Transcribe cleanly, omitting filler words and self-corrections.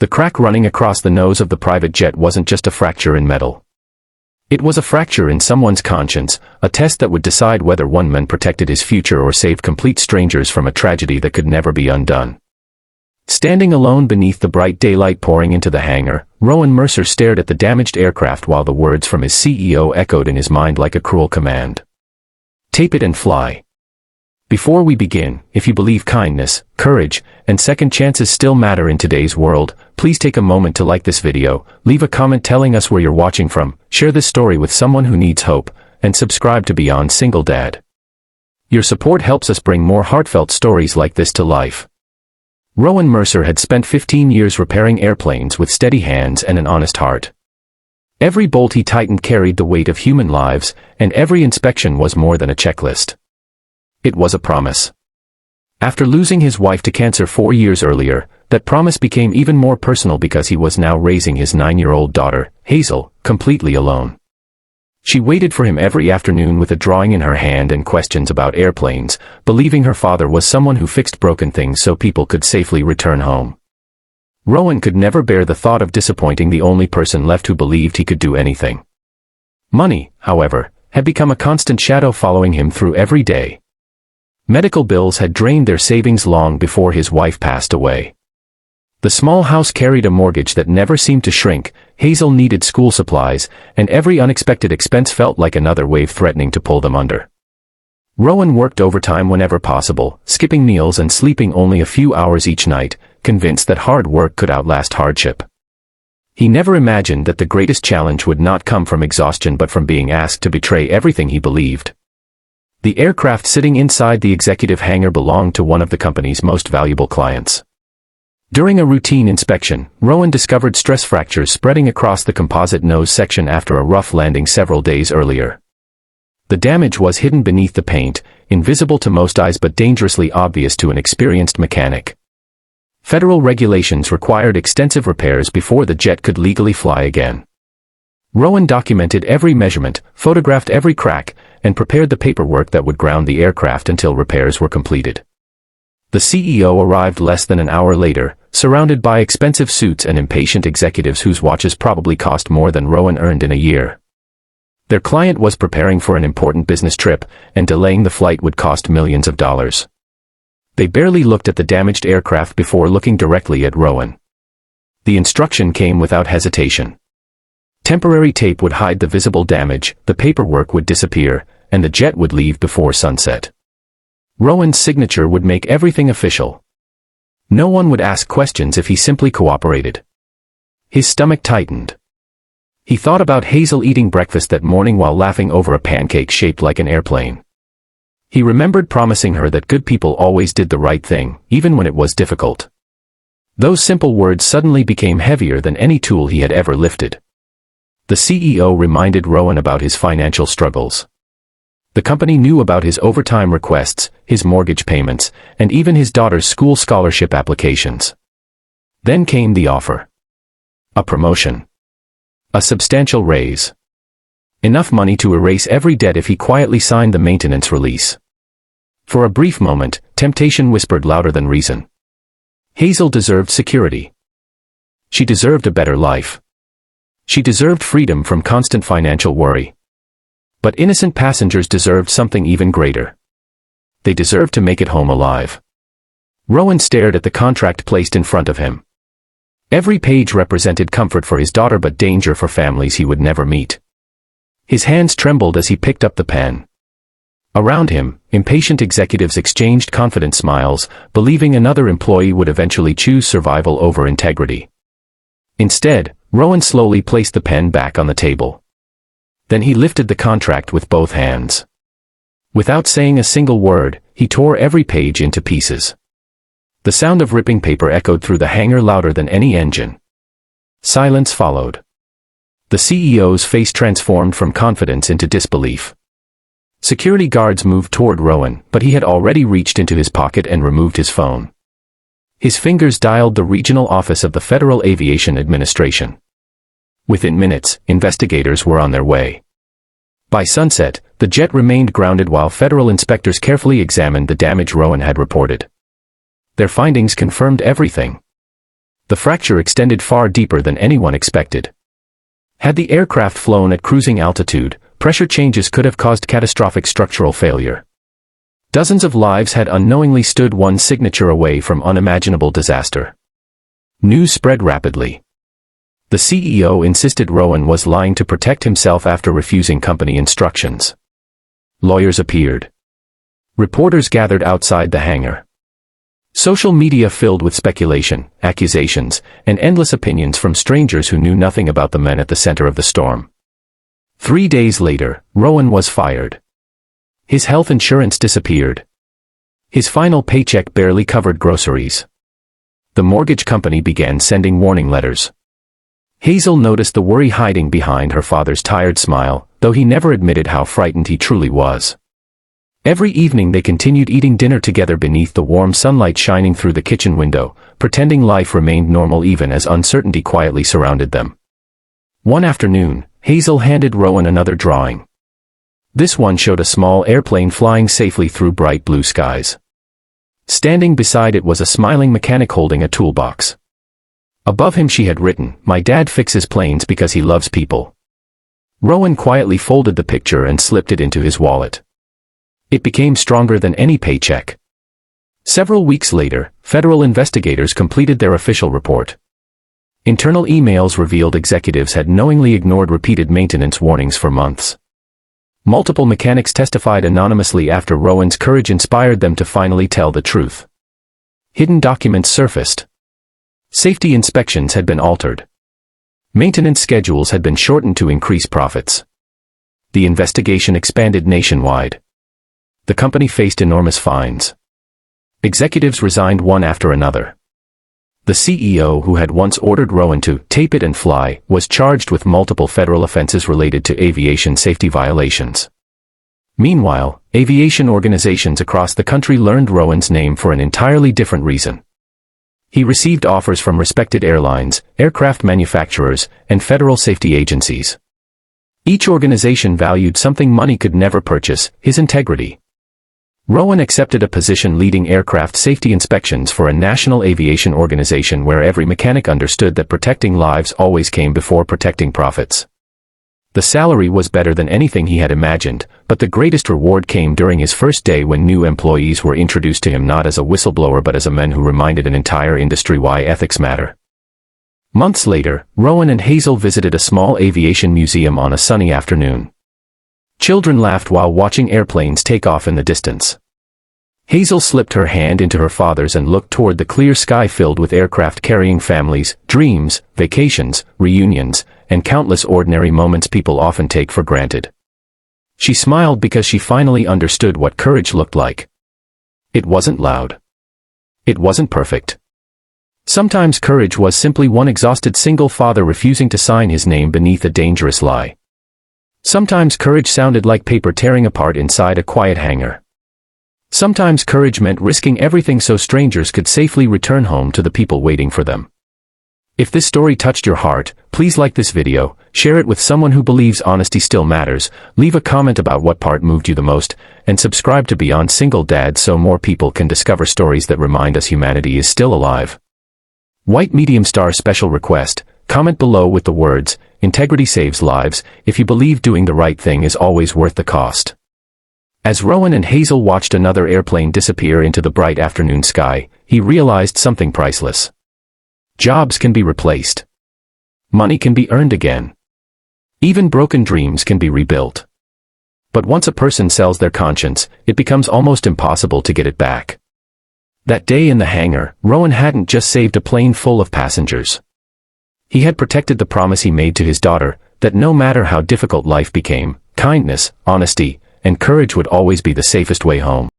The crack running across the nose of the private jet wasn't just a fracture in metal. It was a fracture in someone's conscience, a test that would decide whether one man protected his future or saved complete strangers from a tragedy that could never be undone. Standing alone beneath the bright daylight pouring into the hangar, Rowan Mercer stared at the damaged aircraft while the words from his CEO echoed in his mind like a cruel command. Tape it and fly. Before we begin, if you believe kindness, courage, and second chances still matter in today's world, please take a moment to like this video, leave a comment telling us where you're watching from, share this story with someone who needs hope, and subscribe to Beyond Single Dad. Your support helps us bring more heartfelt stories like this to life. Rowan Mercer had spent 15 years repairing airplanes with steady hands and an honest heart. Every bolt he tightened carried the weight of human lives, and every inspection was more than a checklist. It was a promise. After losing his wife to cancer 4 years earlier, that promise became even more personal because he was now raising his 9-year-old daughter, Hazel, completely alone. She waited for him every afternoon with a drawing in her hand and questions about airplanes, believing her father was someone who fixed broken things so people could safely return home. Rowan could never bear the thought of disappointing the only person left who believed he could do anything. Money, however, had become a constant shadow following him through every day. Medical bills had drained their savings long before his wife passed away. The small house carried a mortgage that never seemed to shrink, Hazel needed school supplies, and every unexpected expense felt like another wave threatening to pull them under. Rowan worked overtime whenever possible, skipping meals and sleeping only a few hours each night, convinced that hard work could outlast hardship. He never imagined that the greatest challenge would not come from exhaustion but from being asked to betray everything he believed. The aircraft sitting inside the executive hangar belonged to one of the company's most valuable clients. During a routine inspection, Rowan discovered stress fractures spreading across the composite nose section after a rough landing several days earlier. The damage was hidden beneath the paint, invisible to most eyes but dangerously obvious to an experienced mechanic. Federal regulations required extensive repairs before the jet could legally fly again. Rowan documented every measurement, photographed every crack, and prepared the paperwork that would ground the aircraft until repairs were completed. The CEO arrived less than an hour later, surrounded by expensive suits and impatient executives whose watches probably cost more than Rowan earned in a year. Their client was preparing for an important business trip, and delaying the flight would cost millions of dollars. They barely looked at the damaged aircraft before looking directly at Rowan. The instruction came without hesitation. Temporary tape would hide the visible damage, the paperwork would disappear, and the jet would leave before sunset. Rowan's signature would make everything official. No one would ask questions if he simply cooperated. His stomach tightened. He thought about Hazel eating breakfast that morning while laughing over a pancake shaped like an airplane. He remembered promising her that good people always did the right thing, even when it was difficult. Those simple words suddenly became heavier than any tool he had ever lifted. The CEO reminded Rowan about his financial struggles. The company knew about his overtime requests, his mortgage payments, and even his daughter's school scholarship applications. Then came the offer. A promotion. A substantial raise. Enough money to erase every debt if he quietly signed the maintenance release. For a brief moment, temptation whispered louder than reason. Hazel deserved security. She deserved a better life. She deserved freedom from constant financial worry. But innocent passengers deserved something even greater. They deserved to make it home alive. Rowan stared at the contract placed in front of him. Every page represented comfort for his daughter but danger for families he would never meet. His hands trembled as he picked up the pen. Around him, impatient executives exchanged confident smiles, believing another employee would eventually choose survival over integrity. Instead, Rowan slowly placed the pen back on the table. Then he lifted the contract with both hands. Without saying a single word, he tore every page into pieces. The sound of ripping paper echoed through the hangar louder than any engine. Silence followed. The CEO's face transformed from confidence into disbelief. Security guards moved toward Rowan, but he had already reached into his pocket and removed his phone. His fingers dialed the regional office of the Federal Aviation Administration. Within minutes, investigators were on their way. By sunset, the jet remained grounded while federal inspectors carefully examined the damage Rowan had reported. Their findings confirmed everything. The fracture extended far deeper than anyone expected. Had the aircraft flown at cruising altitude, pressure changes could have caused catastrophic structural failure. Dozens of lives had unknowingly stood one signature away from unimaginable disaster. News spread rapidly. The CEO insisted Rowan was lying to protect himself after refusing company instructions. Lawyers appeared. Reporters gathered outside the hangar. Social media filled with speculation, accusations, and endless opinions from strangers who knew nothing about the men at the center of the storm. 3 days later, Rowan was fired. His health insurance disappeared. His final paycheck barely covered groceries. The mortgage company began sending warning letters. Hazel noticed the worry hiding behind her father's tired smile, though he never admitted how frightened he truly was. Every evening they continued eating dinner together beneath the warm sunlight shining through the kitchen window, pretending life remained normal even as uncertainty quietly surrounded them. One afternoon, Hazel handed Rowan another drawing. This one showed a small airplane flying safely through bright blue skies. Standing beside it was a smiling mechanic holding a toolbox. Above him she had written, "My dad fixes planes because he loves people." Rowan quietly folded the picture and slipped it into his wallet. It became stronger than any paycheck. Several weeks later, federal investigators completed their official report. Internal emails revealed executives had knowingly ignored repeated maintenance warnings for months. Multiple mechanics testified anonymously after Rowan's courage inspired them to finally tell the truth. Hidden documents surfaced. Safety inspections had been altered. Maintenance schedules had been shortened to increase profits. The investigation expanded nationwide. The company faced enormous fines. Executives resigned one after another. The CEO, who had once ordered Rowan to tape it and fly, was charged with multiple federal offenses related to aviation safety violations. Meanwhile, aviation organizations across the country learned Rowan's name for an entirely different reason. He received offers from respected airlines, aircraft manufacturers, and federal safety agencies. Each organization valued something money could never purchase: his integrity. Rowan accepted a position leading aircraft safety inspections for a national aviation organization where every mechanic understood that protecting lives always came before protecting profits. The salary was better than anything he had imagined, but the greatest reward came during his first day when new employees were introduced to him not as a whistleblower but as a man who reminded an entire industry why ethics matter. Months later, Rowan and Hazel visited a small aviation museum on a sunny afternoon. Children laughed while watching airplanes take off in the distance. Hazel slipped her hand into her father's and looked toward the clear sky filled with aircraft carrying families, dreams, vacations, reunions, and countless ordinary moments people often take for granted. She smiled because she finally understood what courage looked like. It wasn't loud. It wasn't perfect. Sometimes courage was simply one exhausted single father refusing to sign his name beneath a dangerous lie. Sometimes courage sounded like paper tearing apart inside a quiet hangar. Sometimes courage meant risking everything so strangers could safely return home to the people waiting for them. If this story touched your heart, please like this video, share it with someone who believes honesty still matters, leave a comment about what part moved you the most, and subscribe to Beyond Single Dad so more people can discover stories that remind us humanity is still alive. White medium star special request, comment below with the words, "Integrity saves lives," if you believe doing the right thing is always worth the cost. As Rowan and Hazel watched another airplane disappear into the bright afternoon sky, he realized something priceless. Jobs can be replaced. Money can be earned again. Even broken dreams can be rebuilt. But once a person sells their conscience, it becomes almost impossible to get it back. That day in the hangar, Rowan hadn't just saved a plane full of passengers. He had protected the promise he made to his daughter, that no matter how difficult life became, kindness, honesty, and courage would always be the safest way home.